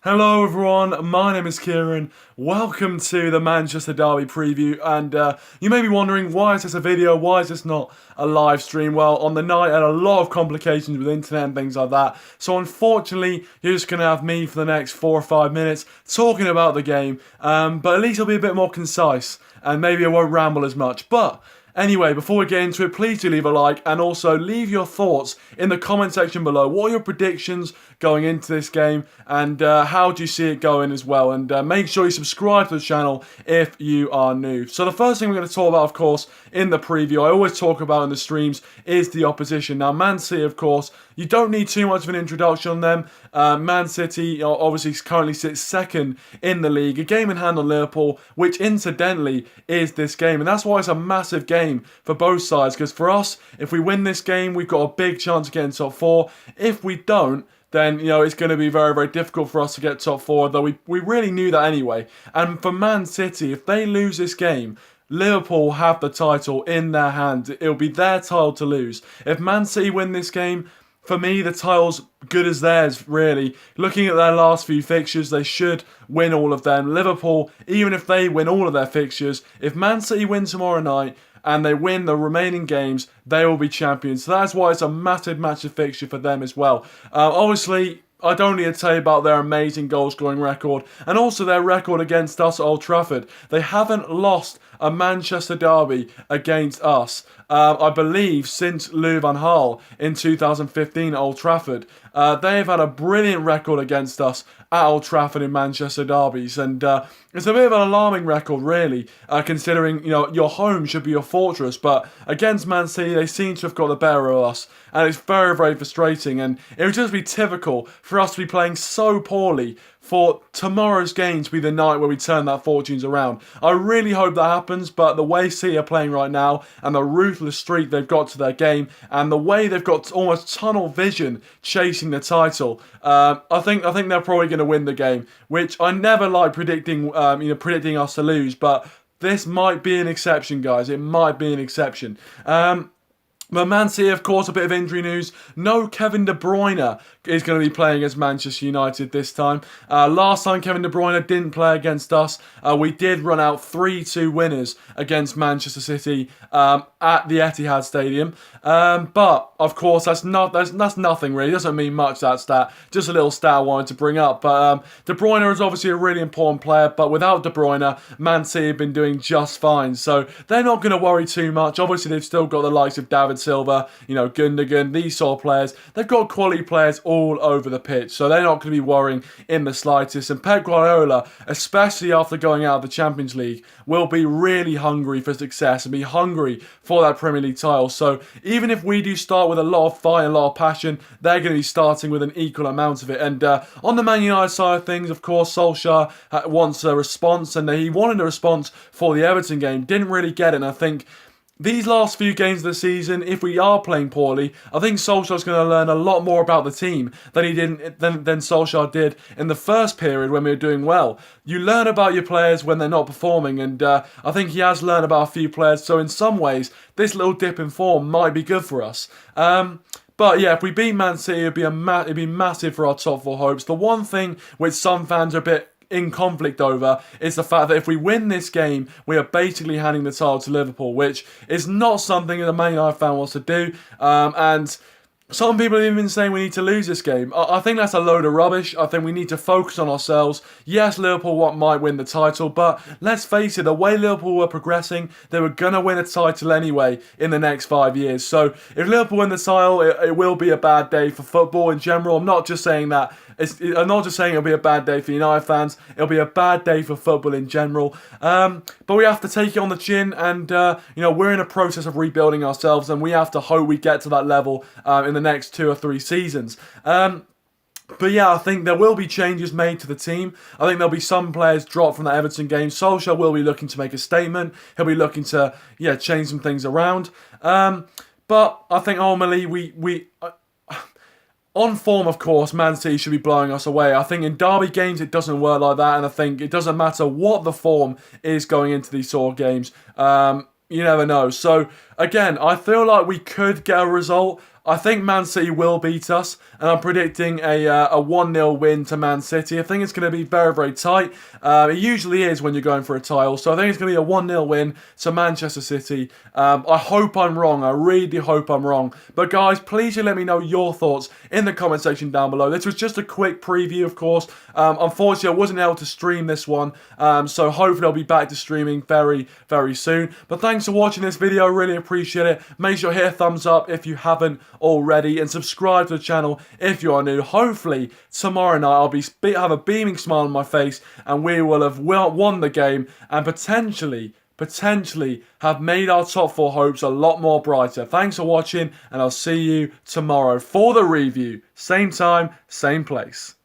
Hello everyone, my name is Kieran. Welcome to the Manchester Derby preview, and you may be wondering, why is this a video, why is this not a live stream? Well, on the night I had a lot of complications with internet and things like that, so unfortunately you're just going to have me for the next 4 or 5 minutes talking about the game, but at least it'll be a bit more concise, and maybe I won't ramble as much, but anyway, before we get into it, please do leave a like and also leave your thoughts in the comment section below. What are your predictions going into this game, and how do you see it going as well? And make sure you subscribe to the channel if you are new. So the first thing we're going to talk about, of course, in the preview, I always talk about in the streams, is the opposition. Now, Man City, of course, you don't need too much of an introduction on them. Man City obviously currently sits second in the league, a game in hand on Liverpool, which incidentally is this game. And that's why it's a massive game for both sides, because for us, if we win this game, we've got a big chance of getting top four. If we don't, then, it's going to be very, very difficult for us to get top four, though we really knew that anyway. And for Man City, if they lose this game, Liverpool have the title in their hands. It'll be their title to lose. If Man City win this game, for me, the title's good as theirs, really. Looking at their last few fixtures, they should win all of them. Liverpool, even if they win all of their fixtures, if Man City win tomorrow night, and they win the remaining games, they will be champions. So that's why it's a massive fixture for them as well. Obviously, I don't need to tell you about their amazing goal-scoring record, and also their record against us at Old Trafford. They haven't lost a Manchester derby against us, I believe, since Louis van Gaal in 2015 at Old Trafford. They've had a brilliant record against us at Old Trafford in Manchester derbies, and it's a bit of an alarming record, really, considering, your home should be your fortress, but against Man City, they seem to have got the better of us, and it's very, very frustrating, and it would just be typical for us to be playing so poorly for tomorrow's game to be the night where we turn that fortunes around. I really hope that happens, but the way City are playing right now, and the ruthless streak they've got to their game, and the way they've got almost tunnel vision chasing the title, I think they're probably going to win the game, which I never like predicting us to lose, but this might be an exception, guys. It might be an exception. But Man City, of course, a bit of injury news. No Kevin De Bruyne is going to be playing against Manchester United this time. Last time Kevin De Bruyne didn't play against us, we did run out 3-2 winners against Manchester City at the Etihad Stadium. But, of course, that's nothing really. It doesn't mean much, that stat. Just a little stat I wanted to bring up. But De Bruyne is obviously a really important player, but without De Bruyne, Man City have been doing just fine. So they're not going to worry too much. Obviously, they've still got the likes of David Silva, Gundogan, these sort of players. They've got quality players all over the pitch, so they're not going to be worrying in the slightest. And Pep Guardiola, especially after going out of the Champions League, will be really hungry for success and be hungry for that Premier League title. So even if we do start with a lot of fight and a lot of passion, they're going to be starting with an equal amount of it. And on the Man United side of things, of course, Solskjaer wants a response, and he wanted a response for the Everton game. Didn't really get it, and I think these last few games of the season, if we are playing poorly, I think Solskjaer's going to learn a lot more about the team than Solskjaer did in the first period when we were doing well. You learn about your players when they're not performing, and I think he has learned about a few players. So in some ways, this little dip in form might be good for us. But yeah, if we beat Man City, it'd be massive for our top four hopes. The one thing which some fans are a bit in conflict over is the fact that if we win this game, we are basically handing the title to Liverpool, which is not something that the Man United fan wants to do. And some people have even been saying we need to lose this game. I think that's a load of rubbish. I think we need to focus on ourselves. Yes, Liverpool might win the title, but let's face it, the way Liverpool were progressing, they were going to win a title anyway in the next 5 years. So if Liverpool win the title, it will be a bad day for football in general. I'm not just saying that. I'm not just saying it'll be a bad day for United fans. It'll be a bad day for football in general. But we have to take it on the chin, and we're in a process of rebuilding ourselves, and we have to hope we get to that level in the next 2 or 3 seasons. But yeah, I think there will be changes made to the team. I think there'll be some players dropped from the Everton game. Solskjaer will be looking to make a statement. He'll be looking to change some things around. But I think ultimately on form, of course, Man City should be blowing us away. I think in derby games it doesn't work like that, and I think it doesn't matter what the form is going into these sort of games. You never know. So, again, I feel like we could get a result. I think Man City will beat us, and I'm predicting a 1-0 win to Man City. I think it's going to be very, very tight. It usually is when you're going for a title, so I think it's going to be a 1-0 win to Manchester City. I hope I'm wrong. I really do hope I'm wrong. But guys, please do let me know your thoughts in the comment section down below. This was just a quick preview, of course. Unfortunately, I wasn't able to stream this one, so hopefully I'll be back to streaming very, very soon. But thanks for watching this video. I really appreciate it. Make sure to hit a thumbs up if you haven't already, and subscribe to the channel if you are new. Hopefully tomorrow night I'll have a beaming smile on my face, and we will have won the game and potentially have made our top 4 hopes a lot more brighter. Thanks for watching, and I'll see you tomorrow for the review. Same time, same place.